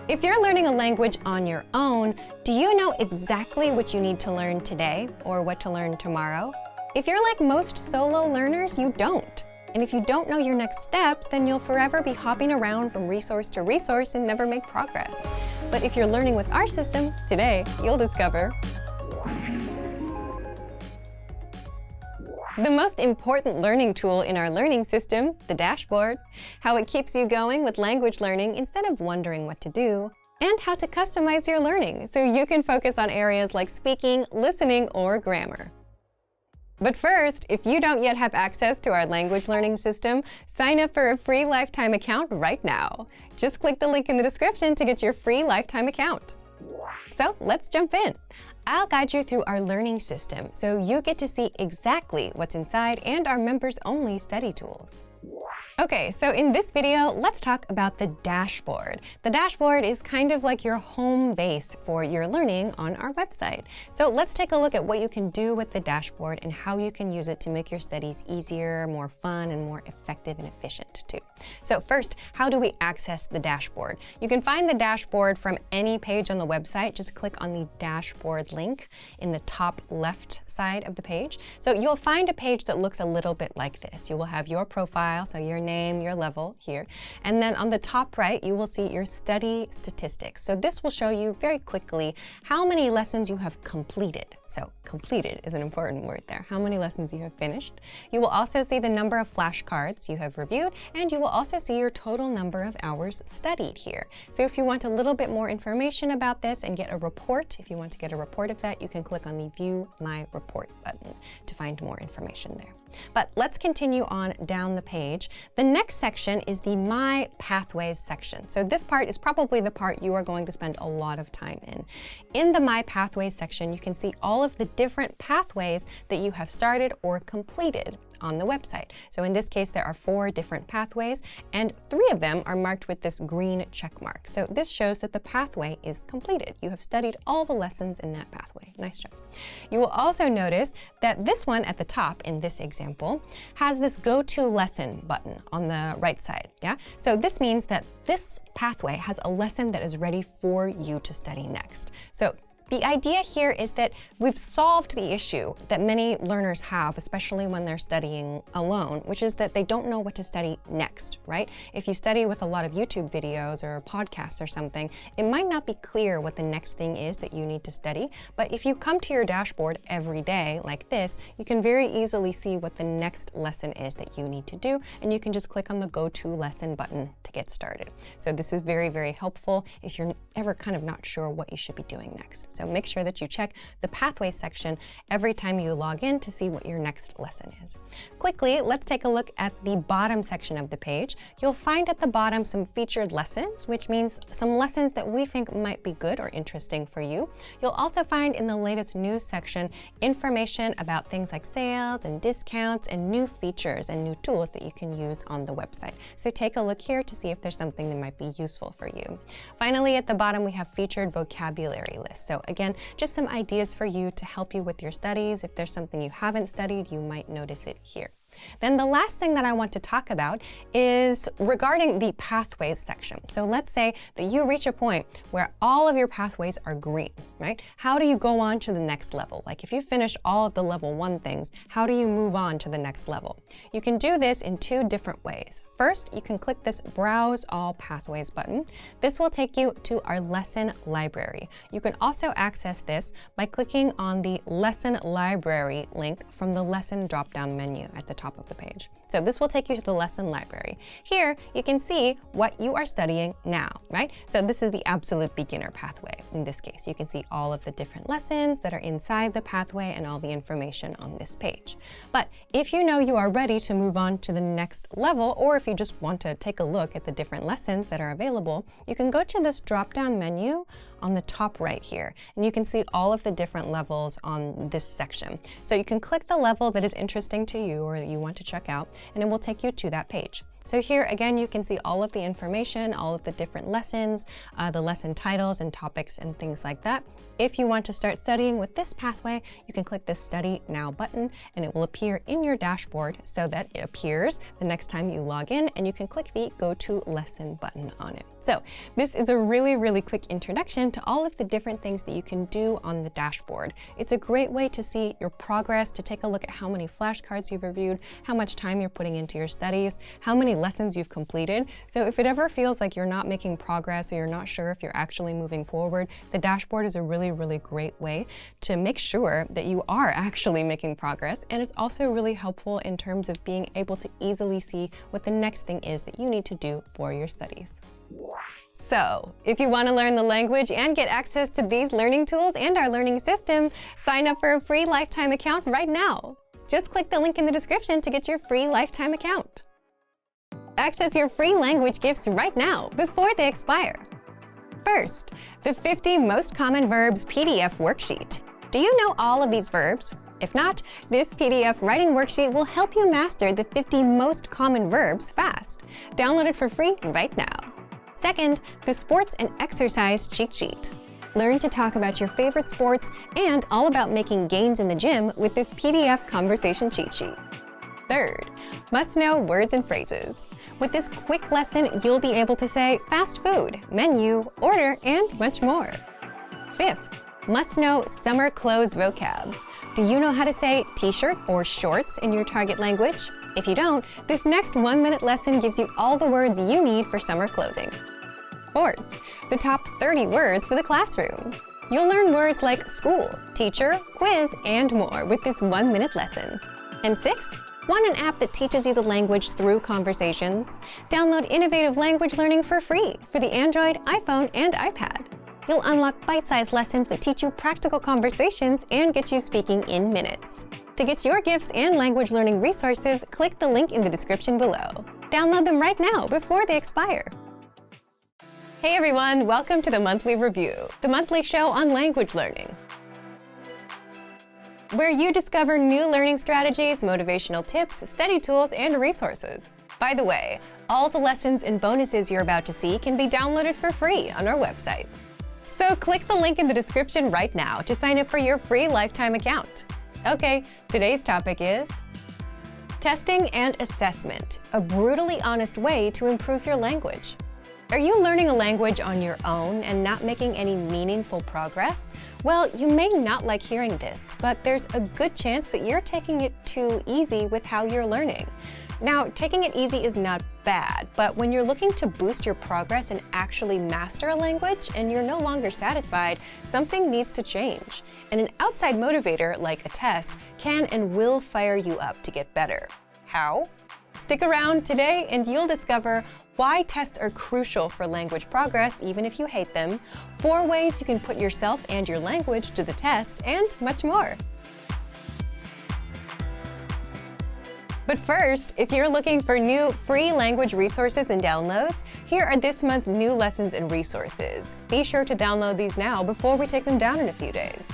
If you're learning a language on your own, do you know exactly what you need to learn today or what to learn tomorrow? If you're like most solo learners, you don't. And if you don't know your next steps, then you'll forever be hopping around from resource to resource and never make progress. But if you're learning with our system, today you'll discover the most important learning tool in our learning system, the dashboard, how it keeps you going with language learning instead of wondering what to do, and how to customize your learning so you can focus on areas like speaking, listening, or grammar. But first, if you don't yet have access to our language learning system, sign up for a free lifetime account right now. Just click the link in the description to get your free lifetime account. So let's jump in. I'll guide you through our learning system so you get to see exactly what's inside and our members-only study tools. Okay, so in this video, let's talk about the dashboard. The dashboard is kind of like your home base for your learning on our website. So let's take a look at what you can do with the dashboard and how you can use it to make your studies easier, more fun, and more effective and efficient too. So first, how do we access the dashboard? You can find the dashboard from any page on the website. Just click on the dashboard link in the top left side of the page. So you'll find a page that looks a little bit like this. You will have your profile, so your name, your level here. And then on the top right, you will see your study statistics. So this will show you very quickly how many lessons you have completed. So completed is an important word there. How many lessons you have finished. You will also see the number of flashcards you have reviewed, and you will also see your total number of hours studied here. So if you want a little bit more information about this and get a report, if you want to get a report of that, you can click on the View My Report button to find more information there. But let's continue on down the page. The next section is the My Pathways section. So this part is probably the part you are going to spend a lot of time in. In the My Pathways section, you can see all of the different pathways that you have started or completed on the website. So in this case, there are 4 different pathways, and 3 of them are marked with this green check mark. So this shows that the pathway is completed. You have studied all the lessons in that pathway. Nice job. You will also notice that this one at the top in this example has this Go to Lesson button on the right side. Yeah. So this means that this pathway has a lesson that is ready for you to study next. So the idea here is that we've solved the issue that many learners have, especially when they're studying alone, which is that they don't know what to study next, right? If you study with a lot of YouTube videos or podcasts or something, it might not be clear what the next thing is that you need to study. But if you come to your dashboard every day like this, you can very easily see what the next lesson is that you need to do, and you can just click on the Go to Lesson button to get started. So this is very, very helpful if you're ever kind of not sure what you should be doing next. So make sure that you check the Pathways section every time you log in to see what your next lesson is. Quickly, let's take a look at the bottom section of the page. You'll find at the bottom some featured lessons, which means some lessons that we think might be good or interesting for you. You'll also find in the latest news section information about things like sales and discounts and new features and new tools that you can use on the website. So take a look here to see if there's something that might be useful for you. Finally, at the bottom, we have featured vocabulary lists. So again, just some ideas for you to help you with your studies. If there's something you haven't studied, you might notice it here. Then the last thing that I want to talk about is regarding the pathways section. So let's say that you reach a point where all of your pathways are green, right? How do you go on to the next level? Like if you finish all of the level 1 things, how do you move on to the next level? You can do this in 2 different ways. First, you can click this Browse All Pathways button. This will take you to our lesson library. You can also access this by clicking on the Lesson Library link from the Lesson drop-down menu at the top of the page. So this will take you to the lesson library. Here, you can see what you are studying now, right? So this is the absolute beginner pathway. In this case, you can see all of the different lessons that are inside the pathway and all the information on this page. But if you know you are ready to move on to the next level, or if you just want to take a look at the different lessons that are available, you can go to this drop-down menu on the top right here, and you can see all of the different levels on this section. So you can click the level that is interesting to you or that you want to check out, and it will take you to that page. So here again, you can see all of the information, all of the different lessons, the lesson titles and topics and things like that. If you want to start studying with this pathway, you can click the Study Now button and it will appear in your dashboard so that it appears the next time you log in, and you can click the Go to Lesson button on it. So this is a really quick introduction to all of the different things that you can do on the dashboard. It's a great way to see your progress, to take a look at how many flashcards you've reviewed, how much time you're putting into your studies, how many lessons you've completed. So if it ever feels like you're not making progress or you're not sure if you're actually moving forward, the dashboard is a really great way to make sure that you are actually making progress. And it's also really helpful in terms of being able to easily see what the next thing is that you need to do for your studies. So, if you want to learn the language and get access to these learning tools and our learning system, sign up for a free lifetime account right now. Just click the link in the description to get your free lifetime account. Access your free language gifts right now before they expire. First, the 50 Most Common Verbs PDF worksheet. Do you know all of these verbs? If not, this PDF writing worksheet will help you master the 50 most common verbs fast. Download it for free right now. Second, the Sports and Exercise Cheat Sheet. Learn to talk about your favorite sports and all about making gains in the gym with this PDF conversation cheat sheet. Third, must-know words and phrases. With this quick lesson, you'll be able to say fast food, menu, order, and much more. Fifth, must-know summer clothes vocab. Do you know how to say t-shirt or shorts in your target language? If you don't, this next 1-minute lesson gives you all the words you need for summer clothing. Fourth, the top 30 words for the classroom. You'll learn words like school, teacher, quiz, and more with this 1-minute lesson. And sixth, want an app that teaches you the language through conversations? Download Innovative Language Learning for free for the Android, iPhone, and iPad. You'll unlock bite-sized lessons that teach you practical conversations and get you speaking in minutes. To get your gifts and language learning resources, click the link in the description below. Download them right now before they expire. Hey everyone, welcome to the Monthly Review, the monthly show on language learning, where you discover new learning strategies, motivational tips, study tools, and resources. By the way, all the lessons and bonuses you're about to see can be downloaded for free on our website. So click the link in the description right now to sign up for your free lifetime account. Okay, today's topic is testing and assessment, a brutally honest way to improve your language. Are you learning a language on your own and not making any meaningful progress? Well, you may not like hearing this, but there's a good chance that you're taking it too easy with how you're learning. Now, taking it easy is not bad, but when you're looking to boost your progress and actually master a language and you're no longer satisfied, something needs to change. And an outside motivator, like a test, can and will fire you up to get better. How? Stick around today and you'll discover why tests are crucial for language progress even if you hate them, 4 ways you can put yourself and your language to the test, and much more. But first, if you're looking for new free language resources and downloads, here are this month's new lessons and resources. Be sure to download these now before we take them down in a few days.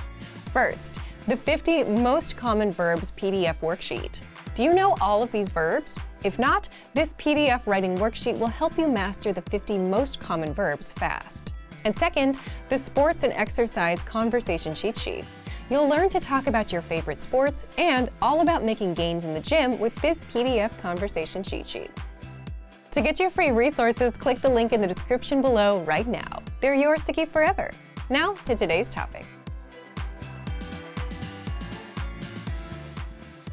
First, the 50 Most Common Verbs PDF worksheet. Do you know all of these verbs? If not, this PDF writing worksheet will help you master the 50 most common verbs fast. And second, the Sports and Exercise Conversation Cheat Sheet. You'll learn to talk about your favorite sports and all about making gains in the gym with this PDF conversation cheat sheet. To get your free resources, click the link in the description below right now. They're yours to keep forever. Now to today's topic.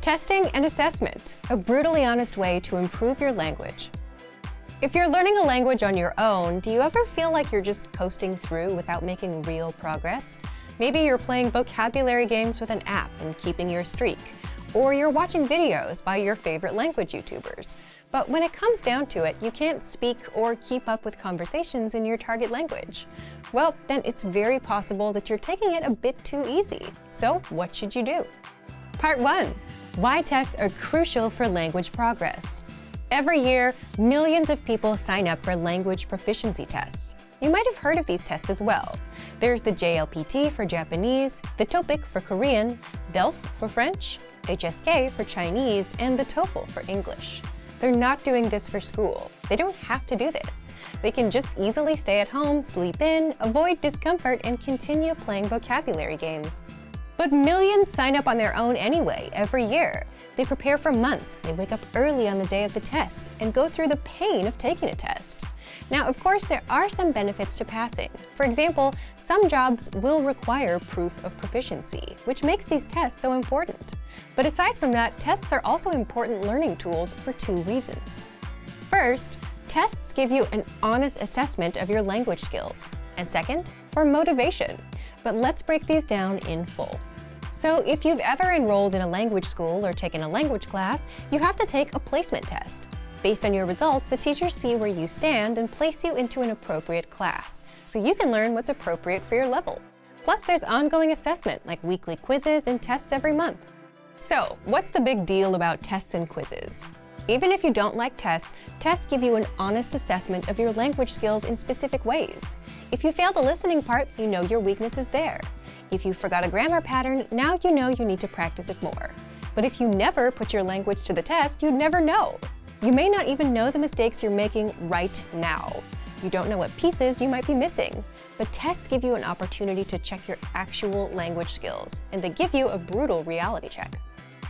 Testing and assessment, a brutally honest way to improve your language. If you're learning a language on your own, do you ever feel like you're just coasting through without making real progress? Maybe you're playing vocabulary games with an app and keeping your streak, or you're watching videos by your favorite language YouTubers. But when it comes down to it, you can't speak or keep up with conversations in your target language. Well, then it's very possible that you're taking it a bit too easy. So what should you do? Part 1. Why tests are crucial for language progress. Every year, millions of people sign up for language proficiency tests. You might have heard of these tests as well. There's the JLPT for Japanese, the TOPIK for Korean, DELF for French, HSK for Chinese, and the TOEFL for English. They're not doing this for school. They don't have to do this. They can just easily stay at home, sleep in, avoid discomfort, and continue playing vocabulary games. But millions sign up on their own anyway, every year. They prepare for months, they wake up early on the day of the test, and go through the pain of taking a test. Now, of course, there are some benefits to passing. For example, some jobs will require proof of proficiency, which makes these tests so important. But aside from that, tests are also important learning tools for two reasons. First, tests give you an honest assessment of your language skills. And second, for motivation. But let's break these down in full. So if you've ever enrolled in a language school or taken a language class, you have to take a placement test. Based on your results, the teachers see where you stand and place you into an appropriate class, so you can learn what's appropriate for your level. Plus, there's ongoing assessment, like weekly quizzes and tests every month. So, what's the big deal about tests and quizzes? Even if you don't like tests, tests give you an honest assessment of your language skills in specific ways. If you fail the listening part, you know your weakness is there. If you forgot a grammar pattern, now you know you need to practice it more. But if you never put your language to the test, you'd never know. You may not even know the mistakes you're making right now. You don't know what pieces you might be missing. But tests give you an opportunity to check your actual language skills, and they give you a brutal reality check.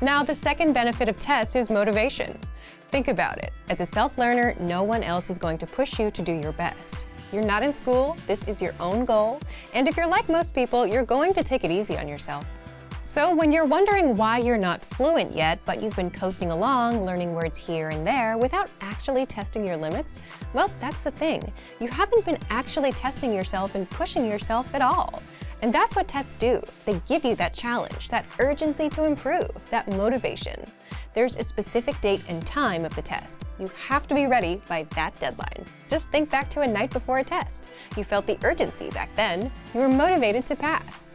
Now, the second benefit of tests is motivation. Think about it. As a self-learner, no one else is going to push you to do your best. You're not in school, this is your own goal, and if you're like most people, you're going to take it easy on yourself. So when you're wondering why you're not fluent yet, but you've been coasting along, learning words here and there without actually testing your limits, well, that's the thing. You haven't been actually testing yourself and pushing yourself at all. And that's what tests do. They give you that challenge, that urgency to improve, that motivation. There's a specific date and time of the test. You have to be ready by that deadline. Just think back to a night before a test. You felt the urgency back then. You were motivated to pass.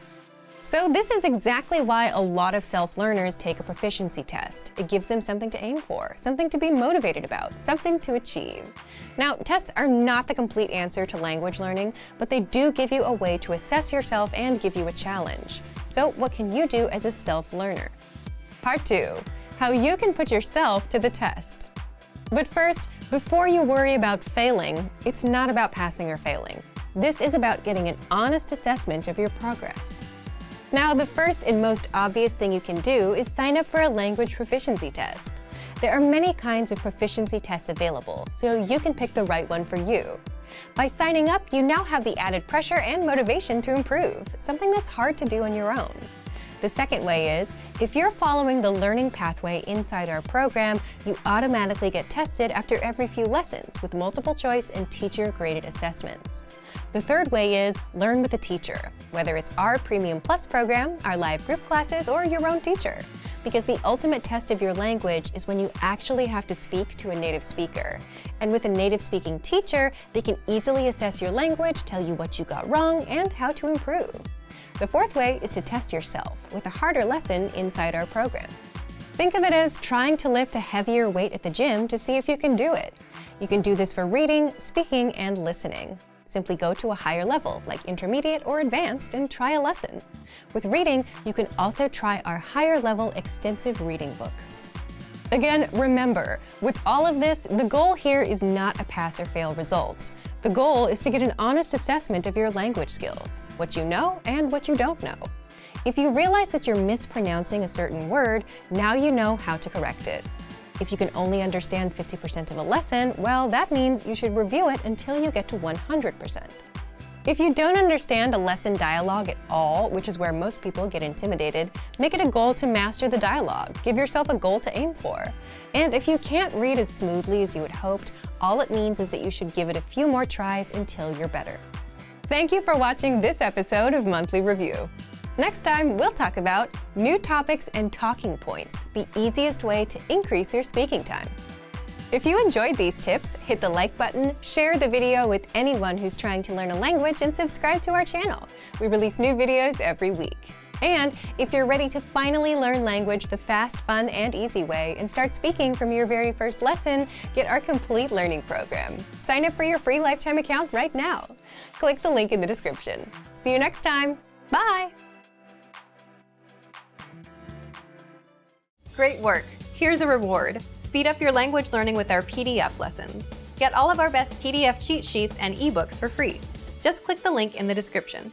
So this is exactly why a lot of self-learners take a proficiency test. It gives them something to aim for, something to be motivated about, something to achieve. Now, tests are not the complete answer to language learning, but they do give you a way to assess yourself and give you a challenge. So what can you do as a self-learner? Part 2. How you can put yourself to the test. But first, before you worry about failing, it's not about passing or failing. This is about getting an honest assessment of your progress. Now, the first and most obvious thing you can do is sign up for a language proficiency test. There are many kinds of proficiency tests available, so you can pick the right one for you. By signing up, you now have the added pressure and motivation to improve, something that's hard to do on your own. The second way is, if you're following the learning pathway inside our program, you automatically get tested after every few lessons with multiple choice and teacher-graded assessments. The third way is learn with a teacher, whether it's our Premium Plus program, our live group classes, or your own teacher. Because the ultimate test of your language is when you actually have to speak to a native speaker. And with a native-speaking teacher, they can easily assess your language, tell you what you got wrong, and how to improve. The fourth way is to test yourself with a harder lesson inside our program. Think of it as trying to lift a heavier weight at the gym to see if you can do it. You can do this for reading, speaking, and listening. Simply go to a higher level, like intermediate or advanced, and try a lesson. With reading, you can also try our higher level extensive reading books. Again, remember, with all of this, the goal here is not a pass or fail result. The goal is to get an honest assessment of your language skills, what you know and what you don't know. If you realize that you're mispronouncing a certain word, now you know how to correct it. If you can only understand 50% of a lesson, well, that means you should review it until you get to 100%. If you don't understand a lesson dialogue at all, which is where most people get intimidated, make it a goal to master the dialogue. Give yourself a goal to aim for. And if you can't read as smoothly as you had hoped, all it means is that you should give it a few more tries until you're better. Thank you for watching this episode of Monthly Review. Next time, we'll talk about new topics and talking points, the easiest way to increase your speaking time. If you enjoyed these tips, hit the like button, share the video with anyone who's trying to learn a language, and subscribe to our channel. We release new videos every week. And if you're ready to finally learn language the fast, fun, and easy way and start speaking from your very first lesson, get our complete learning program. Sign up for your free lifetime account right now. Click the link in the description. See you next time. Bye! Great work. Here's a reward. Speed up your language learning with our PDF lessons. Get all of our best PDF cheat sheets and ebooks for free. Just click the link in the description.